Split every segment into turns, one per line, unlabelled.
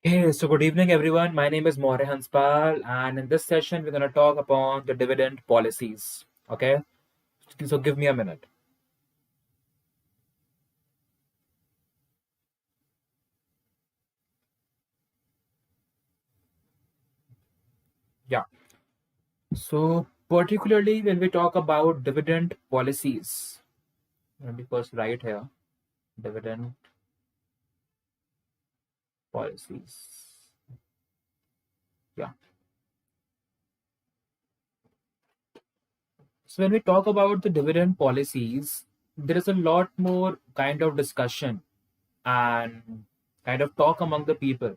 Hey, so good evening, everyone. My name is Maurya Hanspal, and in this session, we're going to talk upon the dividend policies. Okay, so give me a minute. Yeah. So, particularly when we talk about dividend policies, let me first write here dividend policies. Yeah. So, when we talk about the dividend policies, there is a lot more kind of discussion and kind of talk among the people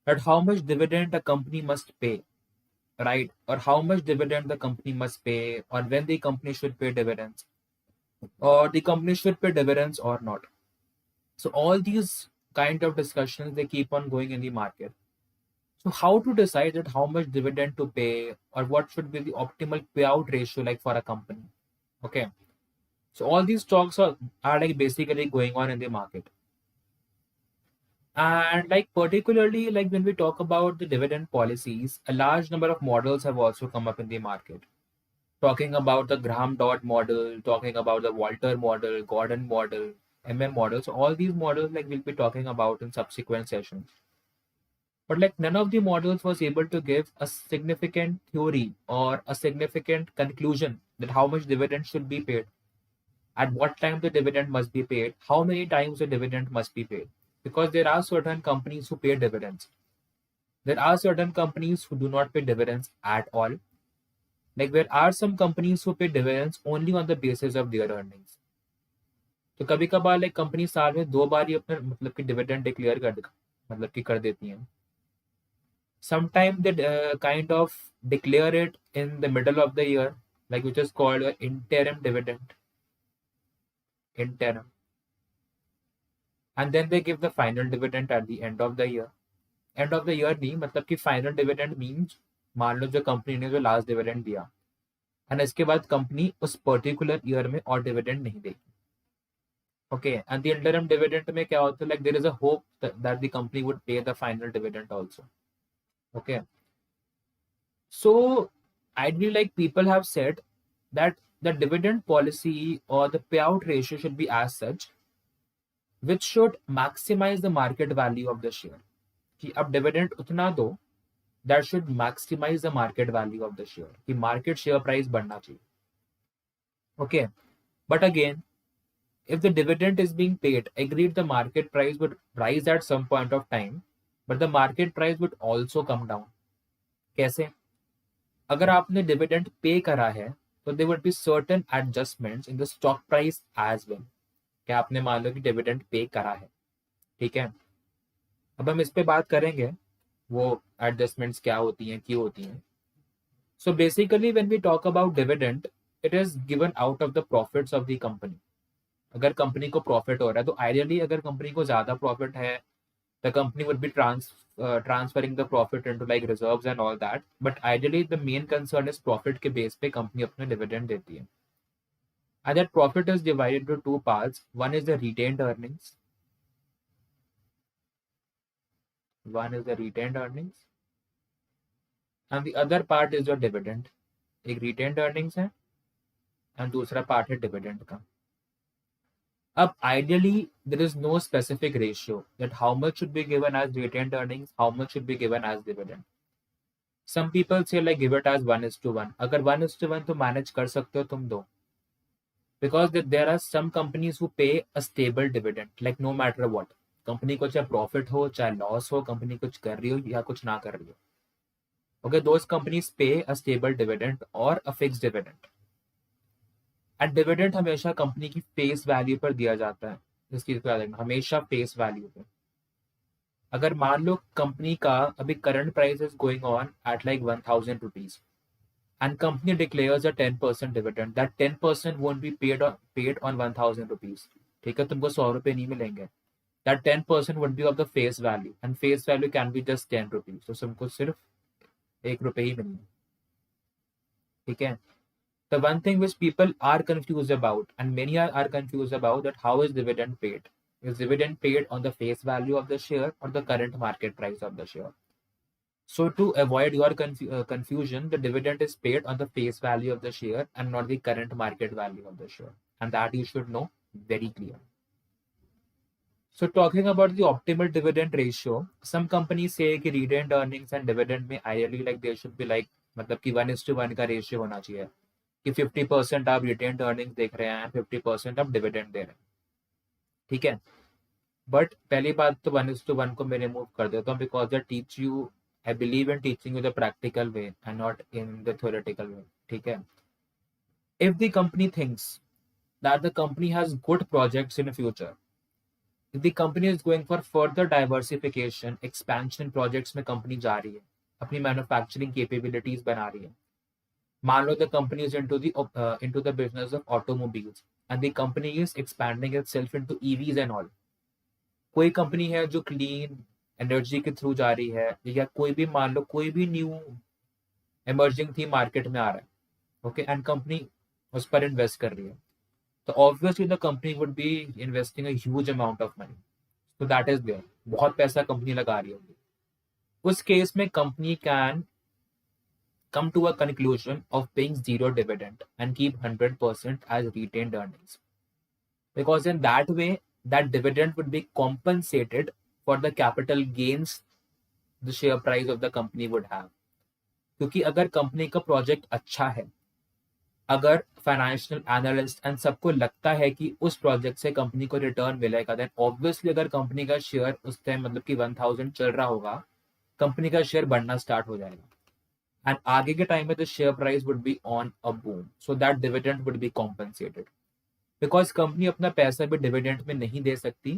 that how much dividend a company must pay, right? Or how much dividend the company must pay, or when the company should pay dividends, or the company should pay dividends or not. So all these kind of discussions they keep on going in the market. So how to decide that how much dividend to pay, or what should be the optimal payout ratio like for a company? Okay. So all these talks are like basically going on in the market. And like particularly like when we talk about the dividend policies, a large number of models have also come up in the market, talking about the Graham Dot model, talking about the Walter model, Gordon model, MM model. So all these models like we'll be talking about in subsequent sessions. But like none of the models was able to give a significant theory or a significant conclusion that how much dividend should be paid, at what time the dividend must be paid, how many times the dividend must be paid. Because there are certain companies who pay dividends. There are certain companies who do not pay dividends at all. Like there are some companies who pay dividends only on the basis of their earnings. तो कभी कभार like company साल में 2 बार ही अपने मतलब कि dividend declare मतलब कि कर देती हैं. Sometimes they kind of declare it in the middle of the year, like which is called a interim dividend, interim, and then they give the final dividend at the end of the year. End of the year नहीं, मतलब कि final dividend means मान लो जो company ने जो last dividend दिया, and इसके बाद कंपनी उस पर्टिकुलर ईयर में और डिविडेंड नहीं देगी. Okay, and the interim dividend में क्या होता है, like there is a hope that the company would pay the final dividend also. Okay, so ideally, like people have said that the dividend policy or the payout ratio should be as such, which should maximize the market value of the share. कि अब dividend उतना दो that should maximize the market value of the share. कि market share price बढ़ना चाहिए. Okay, but again, if the dividend is being paid, agreed the market price would rise at some point of time, but the market price would also come down. कैसे? अगर आपने dividend pay करा है तो there would be certain adjustments in the stock price as well. क्या आपने मान लो कि डिविडेंड पे करा है, ठीक है. अब हम इस पे बात करेंगे वो एडजस्टमेंट्स क्या होती हैं, क्यों होती हैं. So basically when we talk about dividend, it is given out of the profits of the company. अगर कंपनी को प्रॉफिट हो रहा है तो आइडियली अगर कंपनी को ज्यादा प्रॉफिट है, the company would be transferring the profit into like reserves and all that. But ideally, the main concern is profit के base पे company अपने dividend देती है. And that profit is divided into two parts. One is the retained earnings. One is the retained earnings. And the other part is your dividend. एक retained earnings है and दूसरा part है dividend का. Up ideally, there is no specific ratio that how much should be given as retained earnings, how much should be given as dividend. Some people say like give it as 1:1. अगर 1:1 तो manage कर सकते हो तुम दो. Because there are some companies who pay a stable dividend, like no matter what. Company को चाहे profit हो चाहे लॉस हो, कंपनी कुछ कर रही हो या कुछ ना कर रही हो. Okay, those companies pay a stable dividend or a fixed dividend. And dividend हमेशा कंपनी की फेस वैल्यू पर दिया जाता है. इस चीज को याद रखना, हमेशा फेस वैल्यू पे. अगर मान लो कंपनी का अभी current price is going on at like 1,000 rupees and company declares a 10% dividend, that 10% won't be paid on 1,000 rupees. ठीक है, तुमको 100 रुपए नहीं मिलेंगे. That 10% would be of the face value, and face value can be just 10 rupees. तो तुमको सिर्फ 1 रुपए ही मिलेंगे. ठीक है. The one thing which people are confused about, and many are confused about, that how is dividend paid. Is dividend paid on the face value of the share or the current market price of the share? So to avoid your confusion, the dividend is paid on the face value of the share and not the current market value of the share. And that you should know very clear. So talking about the optimal dividend ratio, some companies say कि retained earnings and dividend में ideally like there should be like मतलब कि 1:1 का ratio होना चाहिए कि 50% आप retained earnings देख रहे हैं 50% आप dividend दे रहे हैं, ठीक है. बट पहली बात तो 1:1 को मैं रिमूव कर देता हूँ because I believe in teaching you the practical way and not in the theoretical way, ठीक है. If the company thinks that the company has good projects in future, if the company is going for further diversification expansion projects में company जा रही है, अपनी manufacturing capabilities बना रही है. मान लो the company is into the business of automobiles and the company is expanding itself into EVs and all. कोई कंपनी है जो क्लीन एनर्जी के थ्रू जा रही है या कोई भी मान लो कोई भी न्यू इमर्जिंग थी मार्केट में आ रहा है, ओके, एंड कंपनी उस पर इन्वेस्ट कर रही है, तो obviously the company would be investing a huge amount of money. तो दैट इज देयर, बहुत पैसा कंपनी लगा रही होगी. उस केस में company can come to a conclusion of paying zero dividend and keep 100% as retained earnings, because in that way that dividend would be compensated for the capital gains the share price of the company would have. क्योंकि अगर company का project अच्छा है, अगर financial analyst and सबको लगता है कि उस प्रोजेक्ट से कंपनी को रिटर्न मिलेगा, देन ऑब्वियसली अगर कंपनी का शेयर उस टाइम मतलब कि 1000 चल रहा होगा, कंपनी का शेयर बढ़ना स्टार्ट हो जाएगा एंड आगे के टाइम में the share price would be on a boom, so that dividend would be compensated. Because company अपना पैसा भी डिविडेंड में नहीं दे सकती,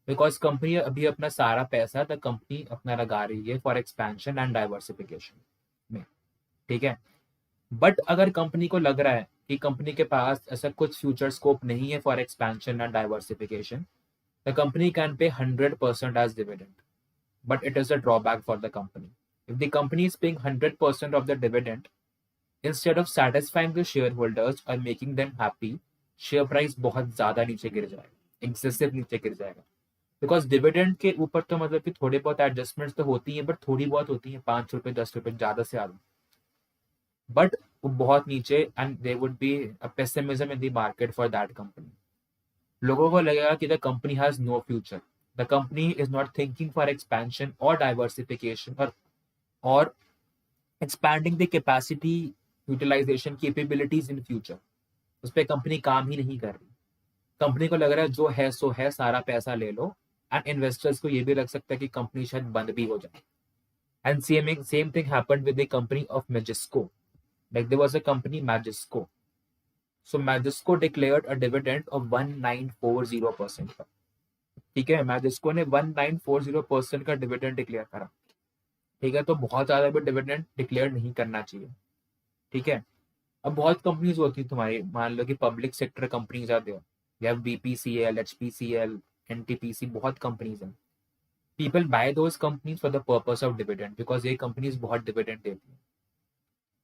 बिकॉज कंपनी अभी अपना सारा पैसा द कंपनी अपना लगा रही है फॉर एक्सपेंशन एंड डाइवर्सिफिकेशन में, ठीक है. बट अगर कंपनी को लग रहा है कि कंपनी के पास ऐसा कुछ फ्यूचर स्कोप नहीं है for expansion and diversification, the company can pay 100% as dividend, but it is a drawback for the company. If the company is paying 100% of the dividend, instead of satisfying the share holders और making them happy, share price बहुत ज्यादा नीचे गिर जाएगा, excessive नीचे गिर जाएगा. Because dividend के ऊपर तो मतलब कि थोड़ी बहुत एडजस्टमेंट्स तो होती हैं, बट थोड़ी बहुत होती हैं, 5 रुपए 10 रुपए ज्यादा से ज्यादा, बट वो बहुत नीचे and there would be a pessimism in the market for that company. लोगों को लगेगा कि the company has no future, the company is not thinking for expansion और डाइवर्सिफिकेशन और expanding the capacity utilization capabilities in future. उस पर company काम ही नहीं कर रही. कंपनी को लग रहा है जो है सो है, सारा पैसा ले लो, एंड इन्वेस्टर्स को ये भी लग सकता है कि कंपनी शायद बंद भी हो जाए. And same thing happened with the company of मैजिस्को. Like there was a company Magisco. So Magisco declared a dividend of 1940%. ठीक है, Magisco ने 1940% का डिविडेंड डिक्लेयर करा. ठीक है, तो बहुत ज्यादा भी डिविडेंड डिक्लेयर नहीं करना चाहिए. ठीक है. अब बहुत कंपनीज होती है तुम्हारी, मान लो कि पब्लिक सेक्टर कंपनीज आते हो, या BPCL, HPCL, NTPC, बहुत कंपनीज हैं. People buy those companies for the purpose of dividend, because ये कंपनीज बहुत डिविडेंड देती है.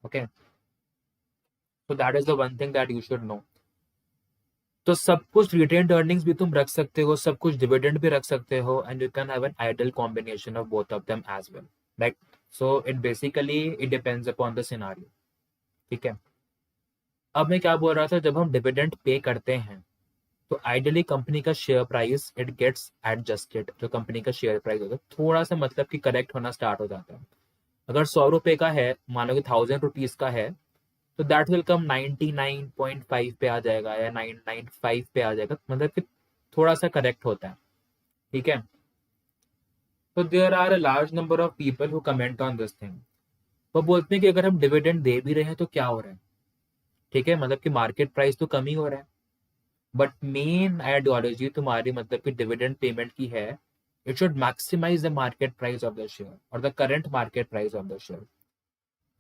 Okay, so that is the one thing that you should know. तो सब कुछ रिटेन्ड अर्निंग्स भी तुम रख सकते हो, सब कुछ डिविडेंड भी रख सकते हो, and you can have an ideal combination of both of them as well. Like so it basically it depends upon the scenario. ठीक है. अब मैं क्या बोल रहा था, जब हम डिविडेंड पे करते हैं तो आइडियली कंपनी का share price it gets adjusted. जो कंपनी का शेयर प्राइस होता है थोड़ा सा मतलब कि करेक्ट होना स्टार्ट हो जाता है. अगर 100 रुपए का है, मान लो कि 1000 रुपीज का है, तो दैट विल कम 99.5 पे आ जाएगा या 995 पे आ जाएगा, मतलब कि थोड़ा सा करेक्ट होता है. ठीक है. तो there are a large number of people who comment on this thing. वो बोलते हैं कि अगर हम डिविडेंड दे भी रहे हैं तो क्या हो रहा है. ठीक है, मतलब कि मार्केट प्राइस तो कम ही हो रहा है, बट मेन आइडियोलॉजी तुम्हारी मतलब कि डिविडेंड पेमेंट की है, it should maximise the market price of the share और the current market price of the share.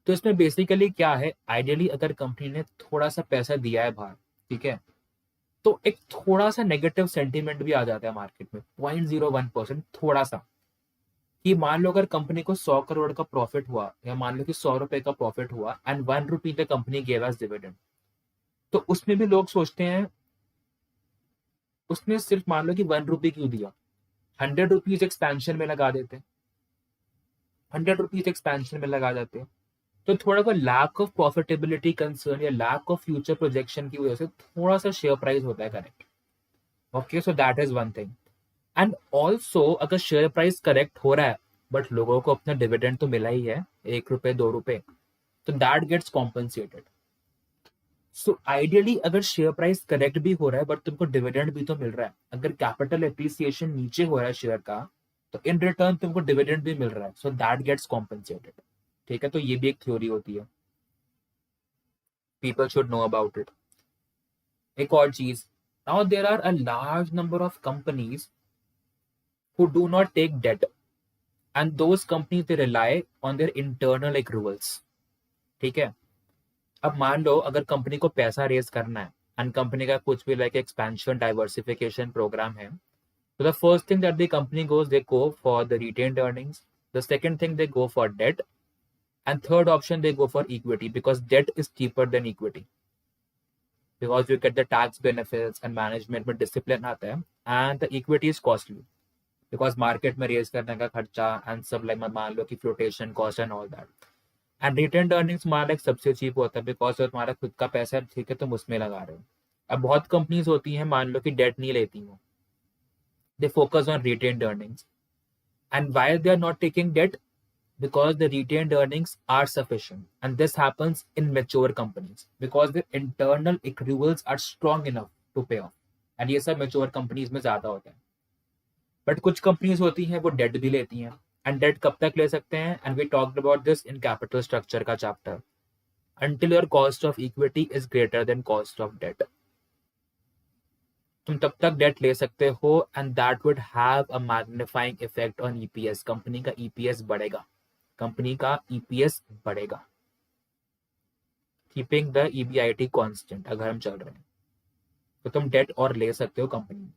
तो इसमें बेसिकली क्या है, आइडियली अगर कंपनी ने थोड़ा सा पैसा दिया है बाहर, ठीक है, तो एक थोड़ा सा नेगेटिव सेंटीमेंट भी आ जाता है मार्केट में, 0.01%, थोड़ा सा. कि मान लो अगर कंपनी को 100 करोड़ का प्रॉफिट हुआ, या मान लो कि 100 रुपए का प्रॉफिट हुआ and 1 rupee the company gave us dividend, तो उसमें भी लोग सोचते हैं, उसने सिर्फ मान लो कि 1 रुपी क्यों दिया, 100 रुपीज एक्सपेंशन में लगा देते, 100 रुपीज एक्सपेंशन में लगा देते। तो थोड़ा सा लैक ऑफ प्रॉफिटेबिलिटी कंसर्न या लैक ऑफ फ्यूचर प्रोजेक्शन की वजह से थोड़ा सा शेयर प्राइस होता है correct. Okay, so that is one thing. And also अगर शेयर प्राइस करेक्ट हो रहा है बट लोगों को अपना डिविडेंड तो मिला ही है, 1 रुपए 2 रुपए, तो that gets compensated. So ideally अगर शेयर प्राइस करेक्ट भी हो रहा है बट तुमको डिविडेंड भी तो मिल रहा है, अगर कैपिटल एप्रिसिएशन नीचे हो रहा है शेयर का, तो इन रिटर्न तुमको डिविडेंड भी मिल रहा है, सो दैट गेट्स कॉम्पनसेटेड। ठीक है, तो ये भी एक थ्योरी होती है, people should know about it. एक और चीज, now there are a large number of companies who do not take debt, and those companies they rely on their internal accruals। ठीक है, अब मान लो अगर कंपनी को पैसा रेज करना है एंड कंपनी का कुछ भी लाइक एक्सपेंशन डाइवर्सिफिकेशन प्रोग्राम है, तो the first thing that the company goes, they go for the retained earnings, the second thing they go for debt, and third option they go for equity, because debt is cheaper than equity, because you get the tax benefits and management में discipline आता है, and the equity is costly because market में raise करने का खर्चा and सब like मान लो कि flotation cost and all that. And retained earnings तुम्हारा लाइक सबसे चीप होता है बिकॉज तुम्हारा खुद का पैसा है, ठीक है, तुम उसमें लगा रहे हो। अब बहुत कंपनीज होती हैं मान लो कि डेट नहीं लेती हो, they focus on retained earnings, and why they are not taking debt, because the retained earnings are sufficient, and this happens in mature companies because their internal accruals are strong enough to pay off, and ये सब mature companies में ज्यादा होता है। But कुछ companies होती हैं वो डेट भी लेती हैं, एंड डेट कब तक ले सकते हैं, and we talked about this in capital structure का chapter, until your cost of equity is greater than cost of debt। तुम तब तक डेट ले सकते हो, and that would have a magnifying effect on EPS, company का EPS बढ़ेगा, company का ईपीएस बढ़ेगा, कीपिंग द ईबीआईटी कांस्टेंट। अगर हम चल रहे हैं तो तुम डेट और ले सकते हो कंपनी में।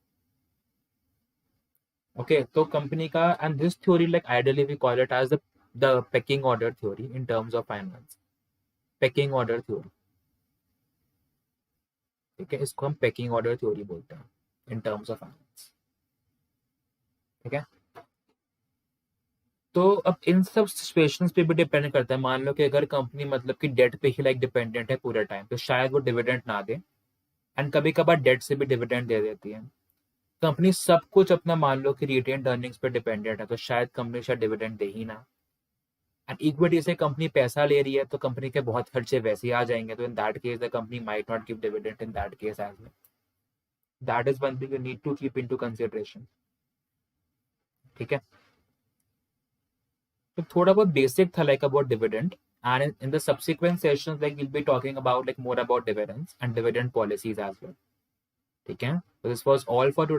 ओके, तो कंपनी का, and this theory like ideally we call it as the pecking order theory in terms of finance, pecking order theory. ठीक है, इसको हम पेकिंग ऑर्डर थ्योरी बोलते हैं इन टर्म्स ऑफ फाइनेंस। ठीक है, तो अब इन सब सिचुएशंस पे भी डिपेंड करता है। मान लो कि अगर कंपनी मतलब कि डेट पे ही लाइक डिपेंडेंट है पूरे टाइम, तो शायद वो डिविडेंड ना दे, एंड कभी कभार डेट से भी डिविडेंड दे देती है। कंपनी सब कुछ अपना मान लो कि रिटेन्ड अर्निंग्स पे डिपेंडेंट है, तो शायद कंपनी शायद डिविडेंड दे ही ना। एंड इक्विटी से कंपनी पैसा ले रही है तो कंपनी के बहुत खर्चे वैसे ही आ जाएंगे, तो in that case the company might not give dividend in that case as well. That is one thing you need to keep into consideration. ठीक है, तो थोड़ा बहुत बेसिक था like about dividend, and in the subsequent sessions like we'll be talking about like more about dividends and dividend policies as well। ठीक है, so this was all for today।